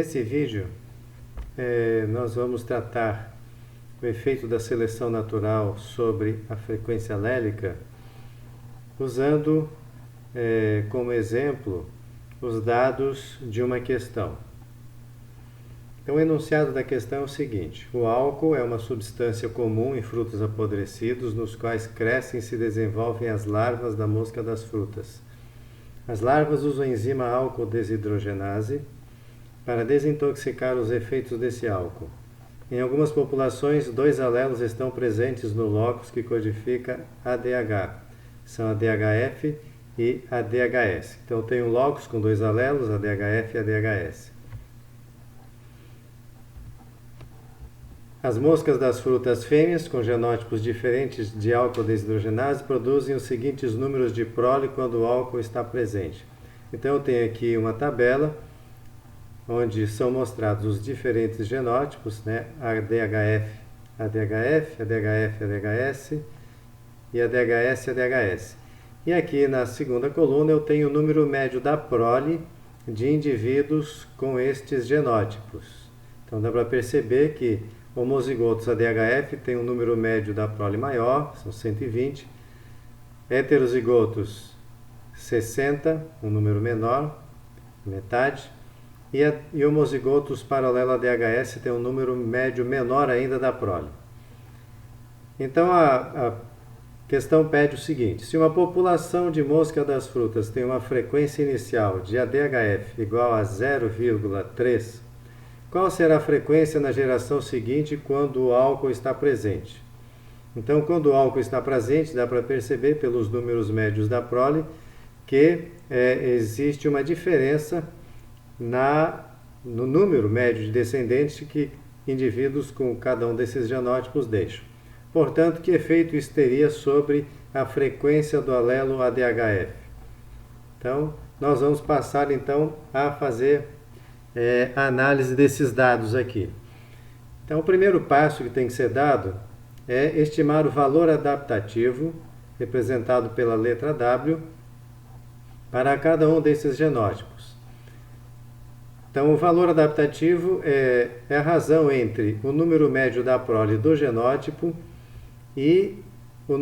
Nesse vídeo, nós vamos tratar o efeito da seleção natural sobre a frequência alélica, usando como exemplo os dados de uma questão. Então, o enunciado da questão é o seguinte: o álcool é uma substância comum em frutos apodrecidos, nos quais crescem e se desenvolvem as larvas da mosca das frutas. As larvas usam a enzima álcool desidrogenase para desintoxicar os efeitos desse álcool. Em algumas populações, 2 alelos estão presentes no locus que codifica ADH. São ADHF e ADHS. Então, tem um locus com 2 alelos, ADHF e ADHS. As moscas das frutas fêmeas, com genótipos diferentes de álcool desidrogenase, produzem os seguintes números de prole quando o álcool está presente. Então, eu tenho aqui uma tabela onde são mostrados os diferentes genótipos, né? ADHF, ADHF, ADHF, ADHS e ADHS, ADHS. E aqui na segunda coluna eu tenho o número médio da prole de indivíduos com estes genótipos. Então dá para perceber que homozigotos ADHF tem um número médio da prole maior, são 120. Heterozigotos 60, um número menor, metade. E homozigotos paralelo ADHS tem um número médio menor ainda da prole. Então a questão pede o seguinte: se uma população de mosca das frutas tem uma frequência inicial de ADHF igual a 0,3, qual será a frequência na geração seguinte quando o álcool está presente? Então, quando o álcool está presente, dá para perceber pelos números médios da prole que existe uma diferença no número médio de descendentes que indivíduos com cada um desses genótipos deixam. Portanto, que efeito isso teria sobre a frequência do alelo ADHF? Então, nós vamos passar então a fazer a análise desses dados aqui. Então, o primeiro passo que tem que ser dado é estimar o valor adaptativo, representado pela letra W, para cada um desses genótipos. Então, o valor adaptativo é a razão entre o número médio da prole do genótipo e o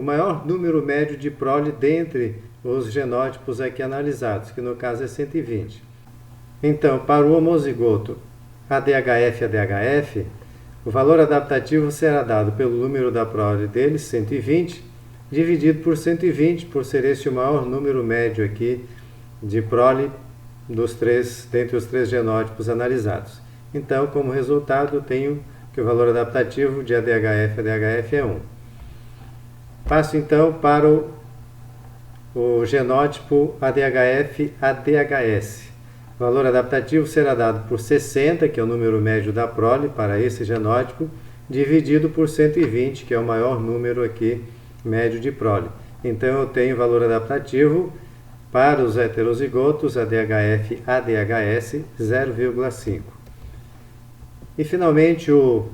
maior número médio de prole dentre os genótipos aqui analisados, que no caso é 120. Então, para o homozigoto ADHF e ADHF, o valor adaptativo será dado pelo número da prole deles, 120, dividido por 120, por ser esse o maior número médio aqui de prole dentre os 3 genótipos analisados. Então, como resultado, eu tenho que o valor adaptativo de ADHF e ADHF é 1. Passo então para o genótipo ADHF-ADHS. O valor adaptativo será dado por 60, que é o número médio da prole para esse genótipo, dividido por 120, que é o maior número aqui médio de prole. Então eu tenho valor adaptativo para os heterozigotos ADHF-ADHS 0,5. E finalmente o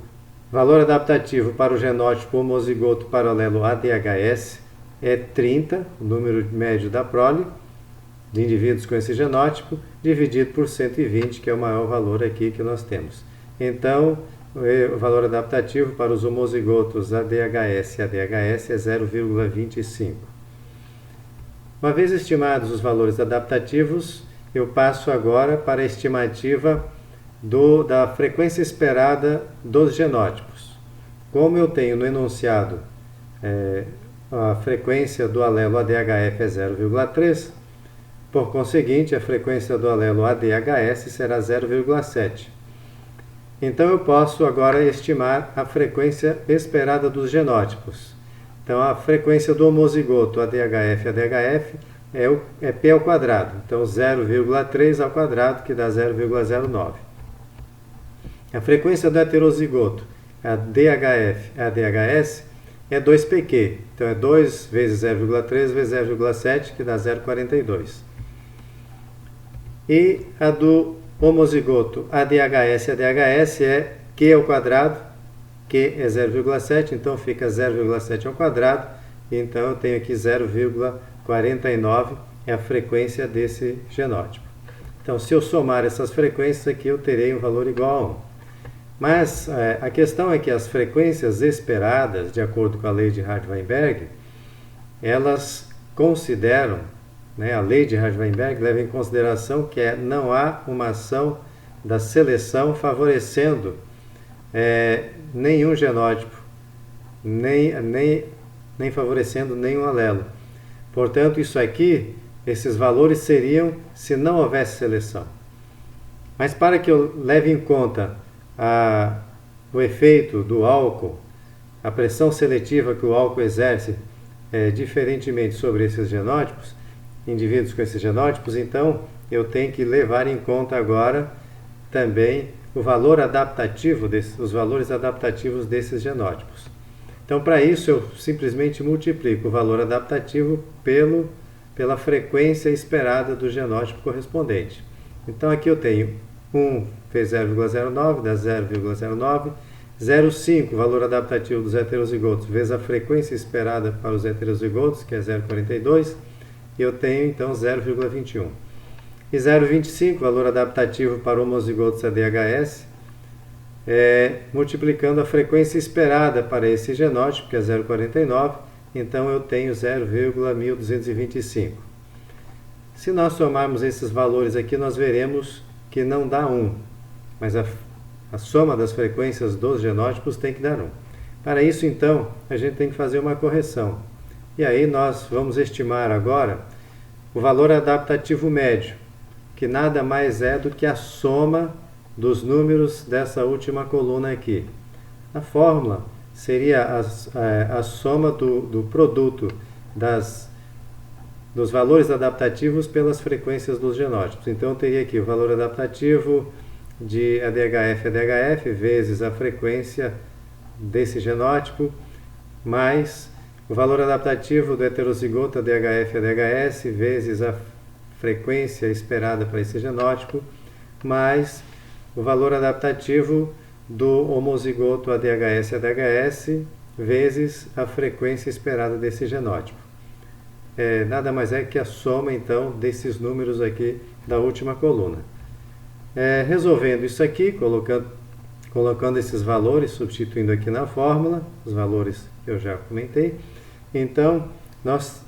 valor adaptativo para o genótipo homozigoto paralelo ADHS é 30, o número médio da prole de indivíduos com esse genótipo, dividido por 120, que é o maior valor aqui que nós temos. Então, o valor adaptativo para os homozigotos ADHS e ADHS é 0,25. Uma vez estimados os valores adaptativos, eu passo agora para a estimativa da frequência esperada dos genótipos. Como eu tenho no enunciado a frequência do alelo ADHF é 0,3, por conseguinte, a frequência do alelo ADHS será 0,7. Então, eu posso agora estimar a frequência esperada dos genótipos. Então, a frequência do homozigoto ADHF-ADHF é P ao quadrado. Então, 0,3 ao quadrado, que dá 0,09. A frequência do heterozigoto ADHF-ADHS é 2pq. Então, é 2 vezes 0,3 vezes 0,7, que dá 0,42. E a do homozigoto ADHS-ADHS é Q ao quadrado, Q é 0,7, então fica 0,7 ao quadrado, então eu tenho aqui 0,49, é a frequência desse genótipo. Então, se eu somar essas frequências aqui, eu terei um valor igual a 1. Mas a questão é que as frequências esperadas, de acordo com a lei de Hardy-Weinberg, elas consideram, né, a lei de Hardy-Weinberg leva em consideração que não há uma ação da seleção favorecendo nenhum genótipo, nem favorecendo nenhum alelo. Portanto, isso aqui, esses valores seriam se não houvesse seleção. Mas para que eu leve em conta o efeito do álcool, a pressão seletiva que o álcool exerce diferentemente sobre esses genótipos, indivíduos com esses genótipos, então eu tenho que levar em conta agora também o valor adaptativo, os valores adaptativos desses genótipos. Então, para isso, eu simplesmente multiplico o valor adaptativo pela frequência esperada do genótipo correspondente. Então, aqui eu tenho 1 vezes 0,09 dá 0,09, 0,5, valor adaptativo dos heterozigotos, vezes a frequência esperada para os heterozigotos, que é 0,42, e eu tenho então 0,21. E 0,25, valor adaptativo para homozigotos ADHS, multiplicando a frequência esperada para esse genótipo, que é 0,49, então eu tenho 0,1225. Se nós somarmos esses valores aqui, nós veremos que não dá 1, mas a soma das frequências dos genótipos tem que dar 1. Para isso, então, a gente tem que fazer uma correção. E aí nós vamos estimar agora o valor adaptativo médio, que nada mais é do que a soma dos números dessa última coluna aqui. A fórmula seria a soma do produto dos valores adaptativos pelas frequências dos genótipos. Então eu teria aqui o valor adaptativo de ADHF ADHF vezes a frequência desse genótipo, mais o valor adaptativo do heterozigoto ADHF ADHS vezes a frequência esperada para esse genótipo, mais o valor adaptativo do homozigoto ADHS ADHS vezes a frequência esperada desse genótipo. Nada mais é que a soma, então, desses números aqui da última coluna. Resolvendo isso aqui, colocando esses valores, substituindo aqui na fórmula, os valores que eu já comentei, então, nós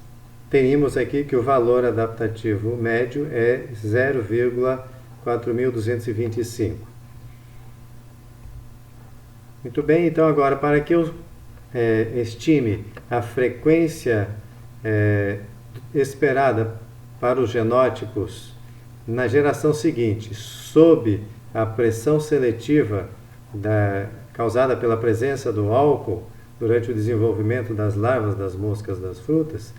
teríamos aqui que o valor adaptativo médio é 0,4225. Muito bem, então agora para que eu estime a frequência esperada para os genótipos na geração seguinte, sob a pressão seletiva causada pela presença do álcool durante o desenvolvimento das larvas das moscas das frutas,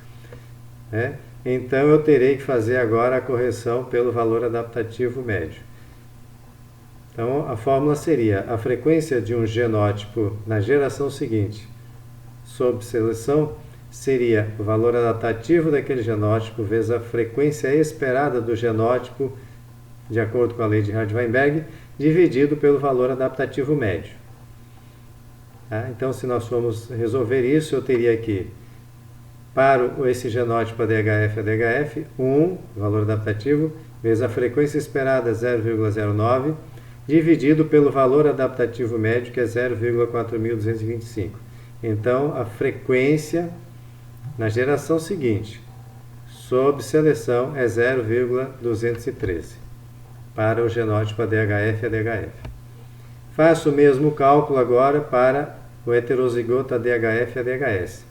então eu terei que fazer agora a correção pelo valor adaptativo médio. Então a fórmula seria a frequência de um genótipo na geração seguinte, sob seleção, seria o valor adaptativo daquele genótipo vezes a frequência esperada do genótipo, de acordo com a lei de Hardy-Weinberg, dividido pelo valor adaptativo médio. Então, se nós formos resolver isso, eu teria aqui, para esse genótipo ADHF-ADHF, 1, valor adaptativo, vezes a frequência esperada 0,09, dividido pelo valor adaptativo médio, que é 0,4225. Então, a frequência na geração seguinte, sob seleção, é 0,213 para o genótipo ADHF-ADHF. Faço o mesmo cálculo agora para o heterozigoto ADHF-ADHS.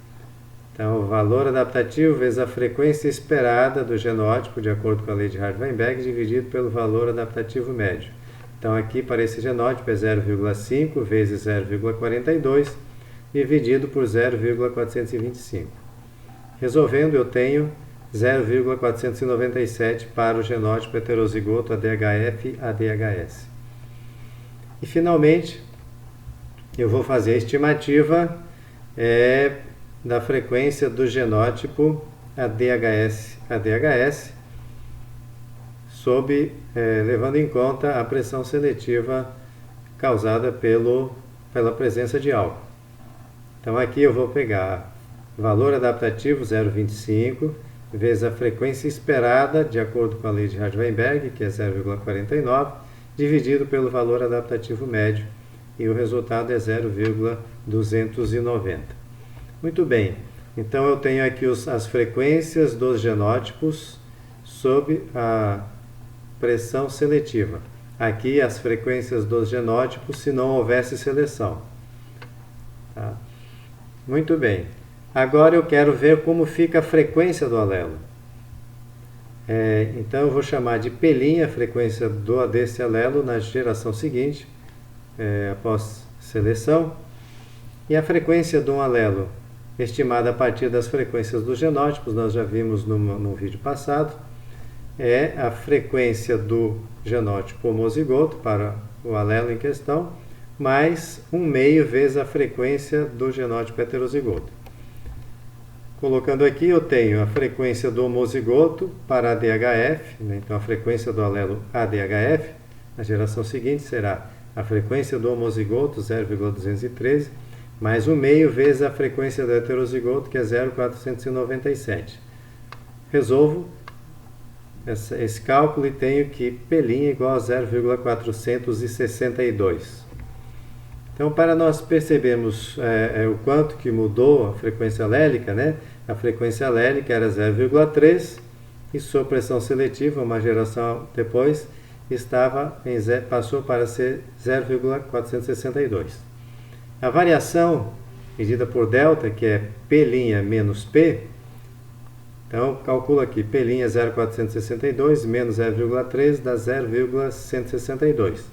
Então, o valor adaptativo vezes a frequência esperada do genótipo, de acordo com a lei de Hardy-Weinberg, dividido pelo valor adaptativo médio. Então, aqui para esse genótipo é 0,5 vezes 0,42, dividido por 0,425. Resolvendo, eu tenho 0,497 para o genótipo heterozigoto ADHF-ADHS. E, finalmente, eu vou fazer a estimativa da frequência do genótipo ADHS-ADHS, levando em conta a pressão seletiva causada pela presença de álcool. Então aqui eu vou pegar valor adaptativo 0,25 vezes a frequência esperada, de acordo com a lei de Hardy-Weinberg, que é 0,49, dividido pelo valor adaptativo médio, e o resultado é 0,290. Muito bem, então eu tenho aqui as frequências dos genótipos sob a pressão seletiva. Aqui as frequências dos genótipos se não houvesse seleção. Tá? Muito bem. Agora eu quero ver como fica a frequência do alelo. Então eu vou chamar de P' a frequência desse alelo na geração seguinte, após seleção. E a frequência de um alelo, estimada a partir das frequências dos genótipos, nós já vimos no vídeo passado, é a frequência do genótipo homozigoto para o alelo em questão, mais 1/2 vezes a frequência do genótipo heterozigoto. Colocando aqui, eu tenho a frequência do homozigoto para ADHF, né? Então a frequência do alelo ADHF, na geração seguinte, será a frequência do homozigoto, 0,213, mais 1/2 vezes a frequência do heterozigoto, que é 0,497. Resolvo esse cálculo e tenho que P' igual a 0,462. Então, para nós percebermos o quanto que mudou a frequência alélica, né? A frequência alélica era 0,3 e sob pressão seletiva, uma geração depois, passou para ser 0,462. A variação medida por delta, que é P' menos P, então calculo aqui P' 0,462 menos 0,3 dá 0,162.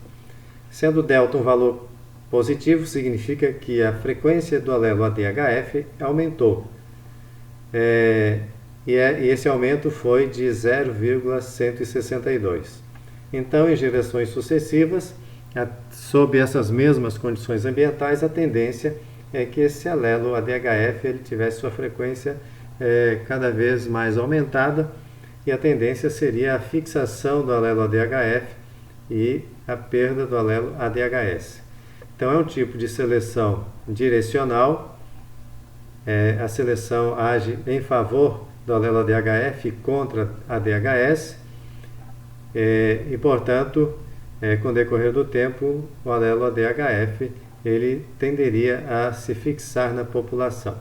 Sendo delta um valor positivo, significa que a frequência do alelo ADHF aumentou. E esse aumento foi de 0,162. Então, em gerações sucessivas, sob essas mesmas condições ambientais, a tendência é que esse alelo ADHF ele tivesse sua frequência cada vez mais aumentada, e a tendência seria a fixação do alelo ADHF e a perda do alelo ADHS. Então é um tipo de seleção direcional. A seleção age em favor do alelo ADHF contra ADHS e, portanto, com o decorrer do tempo, o alelo ADHF ele tenderia a se fixar na população.